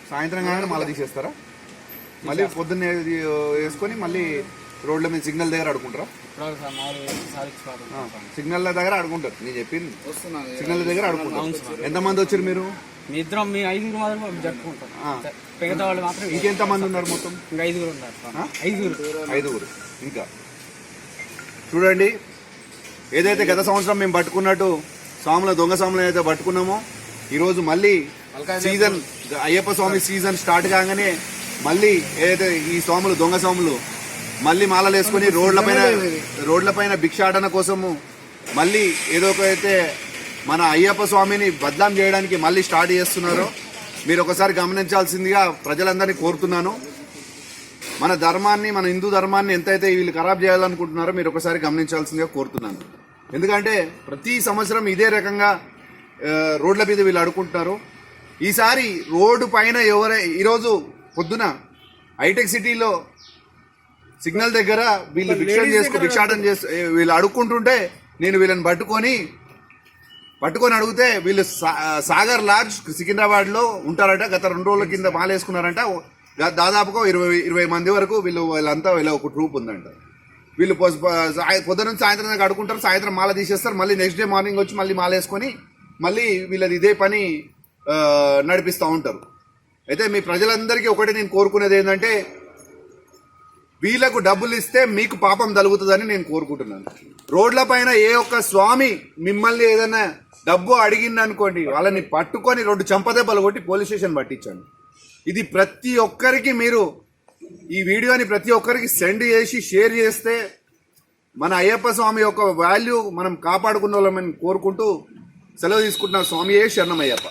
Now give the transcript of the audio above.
సాయంత్రం కానీ మళ్ళీ తీసేస్తారా? మళ్ళీ పొద్దున్నే వేసుకొని మళ్ళీ రోడ్ల మీద సిగ్నల్ దగ్గర ఆడుకుంటారా? సిగ్నల్ దగ్గర ఆడుకుంటారు. నేను చెప్పింది సిగ్నల్ దగ్గర ఆడుకుంటారు. ఎంతమంది వచ్చారు మీరు? ఇంకెంత మంది ఉన్నారు మొత్తం? ఐదుగురు. ఇంకా చూడండి, ఏదైతే గత సంవత్సరం మేము పట్టుకున్నట్టు స్వాముల దొంగ స్వాములు ఏదైతే పట్టుకున్నామో ఈరోజు మళ్ళీ సీజన్ అయ్యప్ప స్వామి సీజన్ స్టార్ట్ కాగానే మళ్ళీ ఏదైతే ఈ స్వాములు దొంగ స్వాములు మళ్ళీ మాలలు వేసుకుని రోడ్లపైన భిక్షాటన కోసము మళ్ళీ ఏదో ఒకైతే మన అయ్యప్ప స్వామిని బద్నాం చేయడానికి మళ్ళీ స్టార్ట్ చేస్తున్నారో మీరు ఒకసారి గమనించాల్సిందిగా ప్రజలందరినీ కోరుతున్నాను. మన ధర్మాన్ని, మన హిందూ ధర్మాన్ని ఎంతైతే వీళ్ళు ఖరాబ్ చేయాలనుకుంటున్నారో మీరు ఒకసారి గమనించాల్సిందిగా కోరుతున్నాను. ఎందుకంటే ప్రతి సంవత్సరం ఇదే రకంగా రోడ్ల మీద వీళ్ళు అడుకుంటున్నారు. ఈసారి రోడ్డు పైన ఈరోజు పొద్దున హైటెక్ సిటీలో సిగ్నల్ దగ్గర వీళ్ళు భిక్షాటన చేస్తూ వీళ్ళు అడుక్కుంటుంటే నేను వీళ్ళని పట్టుకొని అడిగితే వీళ్ళు సాగర్ లాడ్జ్ సికింద్రాబాద్లో ఉంటారట. గత 2 రోజుల కింద మాలేసుకున్నారంట. దాదాపుగా 20 మంది వరకు వీళ్ళంతా ఒక ట్రూప్ ఉందంట. వీళ్ళు పొద్దున నుంచి సాయంత్రం దాకా అడుకుంటారు. సాయంత్రం మాల తీసేస్తారు. మళ్ళీ నెక్స్ట్ డే మార్నింగ్ వచ్చి మళ్ళీ మాల వేసుకొని మళ్ళీ వీళ్ళది ఇదే పని నడిపిస్తూ ఉంటారు. అయితే మీ ప్రజలందరికీ ఒకటి నేను కోరుకునేది ఏంటంటే వీళ్ళకు డబ్బులు ఇస్తే మీకు పాపం తలుగుతుందని నేను కోరుకుంటున్నాను. రోడ్ల పైన ఏ ఒక్క స్వామి మిమ్మల్ని ఏదైనా డబ్బు అడిగిందనుకోండి, వాళ్ళని పట్టుకొని 2 చెంపదెబ్బలు కొట్టి పోలీస్ స్టేషన్ పట్టించాను. ఇది ప్రతి ఒక్కరికి మీరు ఈ వీడియోని ప్రతి ఒక్కరికి సెండ్ చేసి షేర్ చేస్తే మన అయ్యప్ప స్వామి యొక్క వాల్యూ మనం కాపాడుకున్న వాళ్ళమని కోరుకుంటూ సెలవు తీసుకుంటున్న స్వామియే శరణమయ్యప్ప.